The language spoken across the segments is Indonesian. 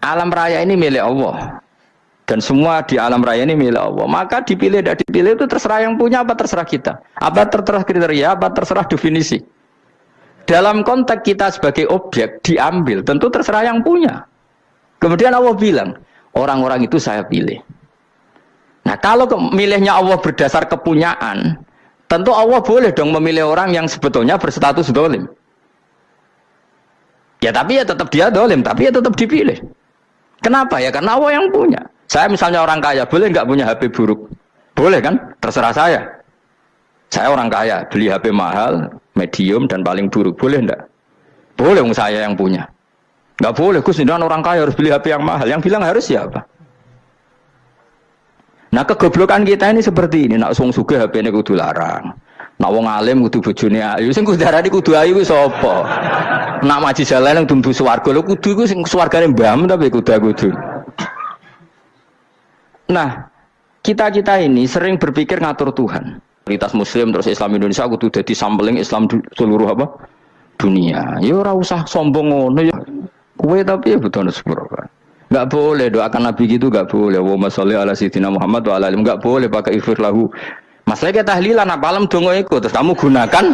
Alam raya ini milik Allah. Dan semua di alam raya ini milik Allah. Maka dipilih tidak dipilih itu terserah yang punya apa terserah kita. Apa terserah kriteria, apa terserah definisi. Dalam konteks kita sebagai objek diambil, tentu terserah yang punya. Kemudian Allah bilang, orang-orang itu saya pilih. Nah kalau milihnya Allah berdasar kepunyaan, tentu Allah boleh dong memilih orang yang sebetulnya berstatus dolim. Ya tapi ya tetap dia dolim, tapi ya tetap dipilih. Kenapa ya? Karena Allah yang punya. Saya misalnya orang kaya, boleh nggak punya HP buruk? Boleh kan? Terserah saya. Saya orang kaya, beli HP mahal, medium dan paling buruk. Boleh enggak? Boleh, saya yang punya. Nggak boleh, Gus, orang kaya harus beli HP yang mahal. Yang bilang harus siapa? Nah kegoblokan kita ini seperti ini. Nak wong sugih HP ini kudu larang. Nak wong alim kudu bojone ayu. Sing kudu darani kudu ayu kuwi sapa? Nak maji jalan yang tumbuh swarga lho kudu iku sing swargane mbahmu tapi kudu. Nah, kita ini sering berpikir ngatur Tuhan. Prioritas Muslim terus Islam Indonesia kudu dadi sampling Islam seluruh apa? Dunia. Ya ora usah sombong ngono ya. Kowe tapi ya betul sepuro kan. Enggak boleh doakan Nabi gitu, enggak boleh. Allahumma sholli ala sayyidina Muhammad wa ala alihi. Enggak boleh pakai ighfir lahu. Masalahnya tahlilan apa alam donga iku terus kamu gunakan.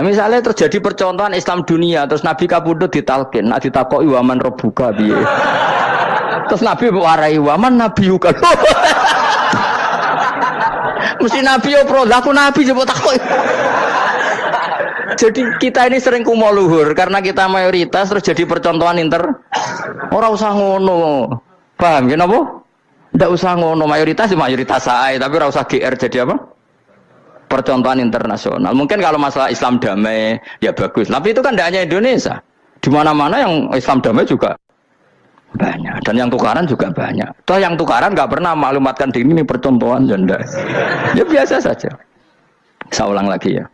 Misalnya terjadi percontohan Islam dunia terus Nabi kapundhut ditalkin, nak ditakoki waman rabbuka piye. Terus Nabi warai waman nabiyuka. Mesti Nabi yo pro, lah aku Nabi coba takoki. Jadi kita ini sering kumo luhur karena kita mayoritas terus jadi percontohan Ora usah ngono. Paham ya napa? Ndak usah ngono, mayoritas saya, tapi ora usah GR jadi apa? Percontohan internasional. Mungkin kalau masalah Islam damai ya bagus. Tapi itu kan tidak hanya Indonesia. Di mana-mana yang Islam damai juga banyak. Dan yang tukaran juga banyak. Toh yang tukaran nggak pernah maklumatkan diri ini percontohan janda. Ya biasa saja. Saya ulang lagi ya.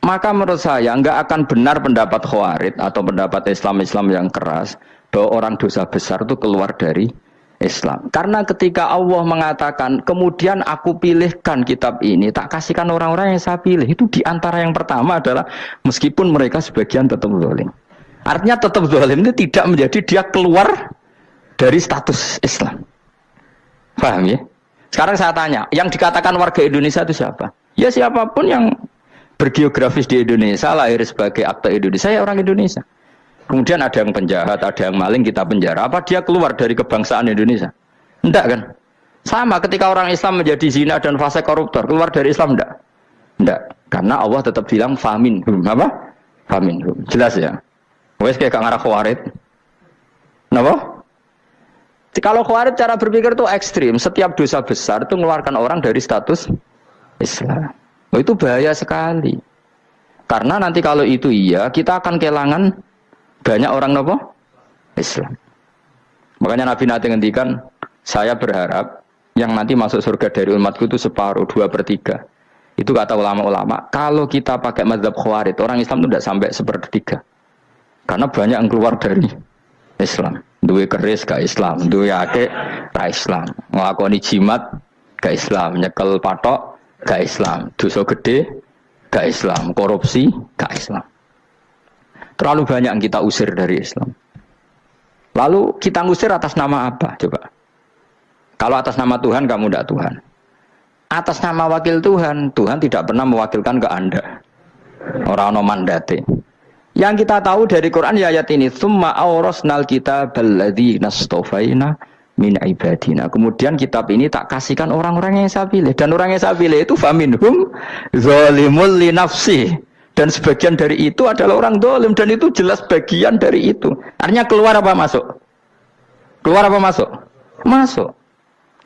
Maka menurut saya nggak akan benar pendapat Khawarij atau pendapat Islam yang keras bahwa orang dosa besar itu keluar dari Islam. Karena ketika Allah mengatakan kemudian aku pilihkan kitab ini tak kasihkan orang-orang yang saya pilih, itu diantara yang pertama adalah meskipun mereka sebagian tetap zalim. Artinya tetap zalim itu tidak menjadi dia keluar dari status Islam. Paham ya? Sekarang saya tanya, yang dikatakan warga Indonesia itu siapa? Ya siapapun yang bergeografis di Indonesia, lahir sebagai akte Indonesia, ya orang Indonesia. Kemudian ada yang penjahat, ada yang maling, kita penjara. Apa dia keluar dari kebangsaan Indonesia? Enggak kan? Sama ketika orang Islam menjadi zina dan fase koruptor, keluar dari Islam enggak? Enggak. Karena Allah tetap bilang faminhum. Apa? Faminhum. Jelas ya? Wes kayak ngarah Khawarij. Kenapa? Kalau Khawarij cara berpikir itu ekstrim. Setiap dosa besar itu mengeluarkan orang dari status Islam. Oh, itu bahaya sekali. Karena nanti kalau itu iya, kita akan kehilangan banyak orang nopo Islam. Makanya Nabi nanti ngendikan, saya berharap yang nanti masuk surga dari umatku itu separuh, 2/3. Itu kata ulama-ulama. Kalau kita pakai mazhab Khawarij, orang Islam itu tidak sampai 1/3. Karena banyak yang keluar dari Islam. Duwe keris gak Islam, duwe akeh gak Islam, nglakoni jimat gak Islam, nyekel patok gak Islam, dosa gede gak Islam, korupsi gak Islam. Terlalu banyak yang kita usir dari Islam. Lalu kita ngusir atas nama apa? Coba. Kalau atas nama Tuhan, kamu tidak Tuhan. Atas nama wakil Tuhan, Tuhan tidak pernah mewakilkan ke Anda. Orang-orang mandate. Yang kita tahu dari Quran ya ayat ini, tsumma awrasnal kitabal ladzina astafaina min ibadina. Kemudian kitab ini tak kasihkan orang-orang yang saya pilih, dan orang yang saya pilih itu faminhum zalimul li nafsi. Dan sebagian dari itu adalah orang zalim, dan itu jelas bagian dari itu. Artinya keluar apa masuk? Keluar apa masuk? Masuk.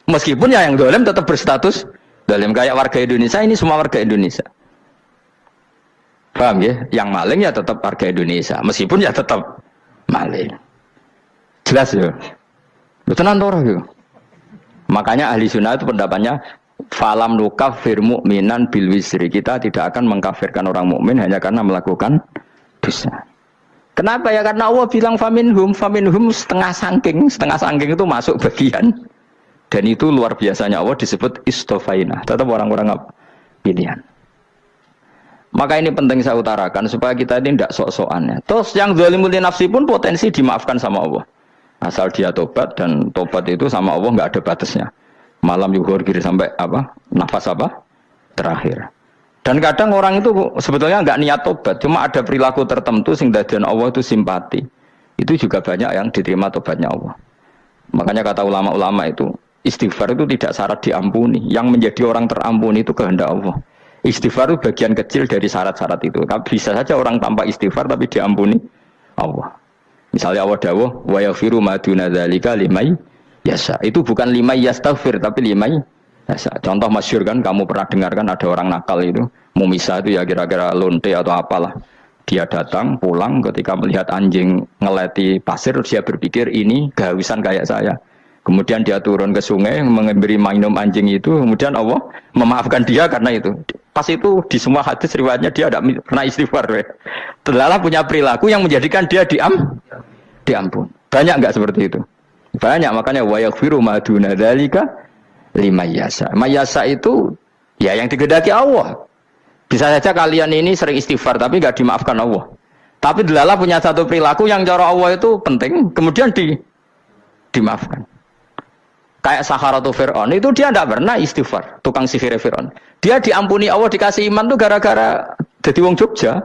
Meskipun ya yang zalim tetap berstatus zalim, kayak warga Indonesia, ini semua warga Indonesia. Paham ya? Yang maling ya tetap warga Indonesia, meskipun ya tetap maling. Jelas ya? Tenan ora ya? Makanya ahli sunnah itu pendapatnya falam nukafir mu'minan bil wisri. Kita tidak akan mengkafirkan orang mukmin hanya karena melakukan dosa. Kenapa ya? Karena Allah bilang faminhum setengah sangking itu masuk bagian. Dan itu luar biasanya Allah disebut istofaina. Tetap orang-orang pilihan. Maka ini penting saya utarakan supaya kita ini tidak sok-sokan ya. Terus yang zalimul nafsi pun potensi dimaafkan sama Allah. Asal dia tobat, dan tobat itu sama Allah nggak ada batasnya. Malam yuhur kiri sampai apa? Nafas apa? Terakhir. Dan kadang orang itu sebetulnya nggak niat tobat, cuma ada perilaku tertentu sehingga dadian Allah itu simpati. Itu juga banyak yang diterima tobatnya Allah. Makanya kata ulama-ulama itu, istighfar itu tidak syarat diampuni. Yang menjadi orang terampuni itu kehendak Allah. Istighfar itu bagian kecil dari syarat-syarat itu. Tapi bisa saja orang tanpa istighfar tapi diampuni Allah. Misalnya Allah dawuh, wa yaghfiru ma duna dzalika liman yasha. Itu bukan liman yastaghfir tapi liman yasha. Contoh masyhur kan, kamu pernah dengar kan ada orang nakal itu, mau misah itu ya kira-kira lonte atau apalah. Dia datang pulang ketika melihat anjing ngeleti pasir, dia berpikir ini kehausan kayak saya. Kemudian dia turun ke sungai memberi minum anjing itu, kemudian Allah memaafkan dia karena itu. Pas itu di semua hadis riwayatnya dia tidak pernah istighfar. Terlalu punya perilaku yang menjadikan dia diampun. Banyak enggak seperti itu? Banyak, makanya wa yaghfiru ma duna dzalika liman yasha. Mayasa itu ya yang digedaki Allah. Bisa saja kalian ini sering istighfar tapi enggak dimaafkan Allah. Tapi delala punya satu perilaku yang cara Allah itu penting, kemudian dimaafkan. Kayak Saharatu Fir'aun, itu dia tidak pernah istighfar, tukang sihir Fir'aun. Dia diampuni Allah, dikasih iman tuh gara-gara jadi wong Jogja.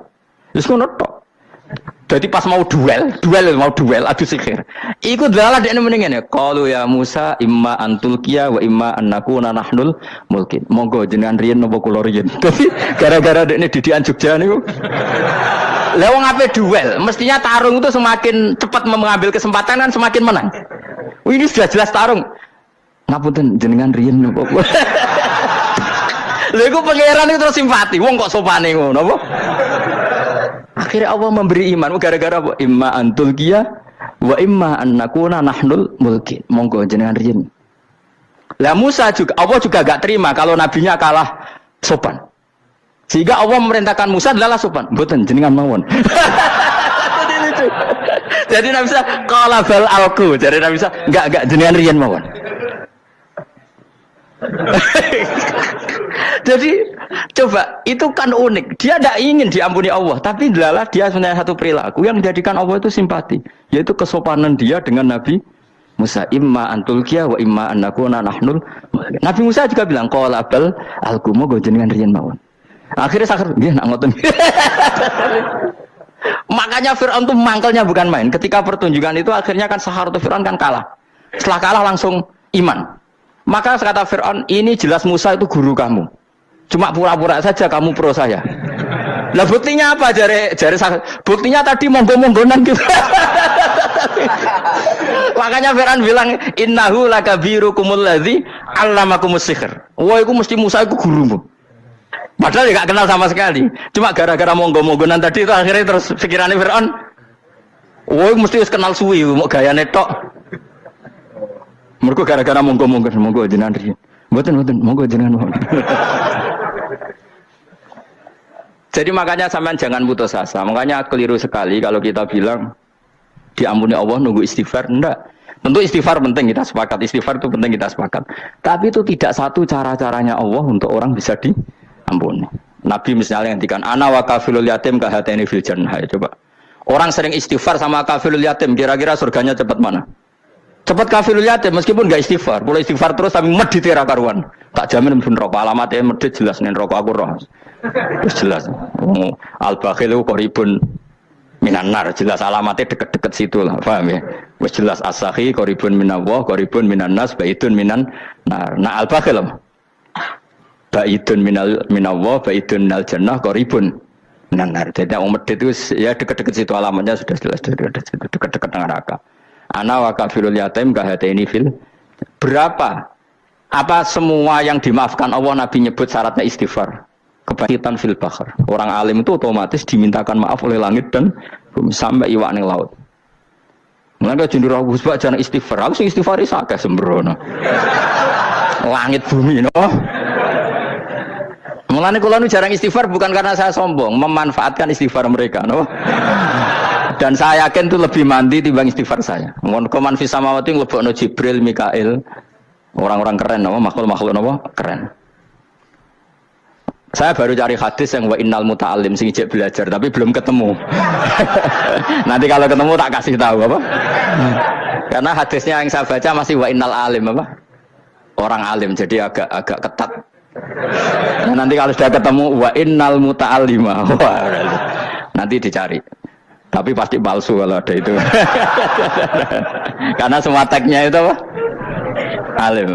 Terus ngono tok. Jadi pas mau duel adu sihir. Iku dalah dekne mendingan ya. Qalu ya Musa imma antulqiya wa imma annakuna nahnul mulkin. Monggo jenengan riyen napa kula riyen. Dadi gara-gara dekne didikan Jogja niku. Lah wong ape duel, mestinya tarung itu semakin cepat mengambil kesempatan kan semakin menang. Ini sudah jelas tarung. Ngapunten jenengan riyen napa. Lha iku pangeran itu terus simpati. Wong kok sopane ngono apa? Akhirnya Allah memberi iman gara-gara apa? Imma antul qiyah wa imma annakuna nahnul mulkin. Monggo jenengan riyen. Lah Musa juga Allah juga gak terima kalau nabinya kalah sopan. Sehingga Allah memerintahkan Musa adalah sopan. Mboten jenengan mawon. Jadi Nabi Musa qala bal alqu. Jadi Nabi Musa enggak jenengan riyen mawon. Jadi coba itu kan unik. Dia tidak ingin diampuni Allah, tapi adalah dia sebenarnya satu perilaku yang menjadikan Allah itu simpati, yaitu kesopanan dia dengan Nabi Musa. Imma antulqiya wa imma annakuna nahnul. Nabi Musa juga bilang qala bal alqu moga jenengan riyen mawon. Akhirnya sakar nggih nak ngoten. Makanya Fir'aun itu mangkelnya bukan main. Ketika pertunjukan itu akhirnya kan Saharatu Fir'aun kan kalah. Setelah kalah langsung iman. Maka kata Fir'aun, ini jelas Musa itu guru kamu. Cuma pura-pura saja kamu pro saya. Lah buktinya apa? Jari buktinya tadi monggo-monggonan gitu. Makanya Fir'aun bilang, innahu lakabirukumul ladzi 'allamakumus sihr. Wah, itu mesti Musa itu gurumu. Padahal dia gak kenal sama sekali. Cuma gara-gara monggo-monggonan tadi itu akhirnya terus pikirannya Fir'aun, wah, mesti harus kenal suwi, mau gayane tok. Mergo gara-gara monggo jenengan riyen. Mboten monggo jenengan mawon. Jadi makanya sampean jangan putus asa. Makanya keliru sekali kalau kita bilang diampuni Allah nunggu istighfar. Enggak. Tentu istighfar penting, kita sepakat. Istighfar itu penting, kita sepakat. Tapi itu tidak satu cara-caranya Allah untuk orang bisa diampuni. Nabi misalnya ngendikan ana wa kafilul yatim kahateni fil jannah. Coba. Orang sering istighfar sama kafilul yatim, kira-kira surganya cepat mana? Cepat kafirul yatim meskipun enggak istighfar. Boleh istighfar terus tapi medit ra karuan. Tak jamin pun rokok alamatnya medit jelas nen rokok aku roh. Terus jelas. Al-bakhilu qaribun minan nar, jelas alamatnya deket-deket situ lah. Paham ya? Wis jelas as-sakhi qaribun minallah, qaribun minan nas, baitun minan nar. Nah al-bakhil baitun minallah, baitun minal jannah, qaribun minan nar. Jadi wong medit itu ya deket-deket situ alamatnya sudah jelas deket-deket neraka. Ana wa kafirul yatim kahateni fil. Berapa? Apa semua yang dimaafkan Allah Nabi nyebut syaratnya istighfar. Kebakitan fil bahr. Orang alim itu otomatis dimintakan maaf oleh langit dan bumi sampai iwak ning laut. Mulane jendur aku sebab jangan istighfar. Aku sing istighfar is akeh sembrono. Langit bumi no. Mulane kula nu jarang istighfar bukan karena saya sombong, memanfaatkan istighfar mereka no. Dan saya yakin itu lebih mandi timbang istighfar saya. Mohon koman fi samawati nglebokno Jibril, Mikail. Orang-orang keren apa makhluk-makhluk apa? Keren. Saya baru cari hadis yang wa innal muta'allim sing ijek belajar tapi belum ketemu. Nanti kalau ketemu tak kasih tahu apa? Karena hadisnya yang saya baca masih wa innal alim apa? Orang alim jadi agak ketat. Nah, nanti kalau sudah ketemu wa innal muta'allima. Nanti dicari. Tapi pasti palsu kalau ada itu. Karena semua tagnya itu apa? Alim.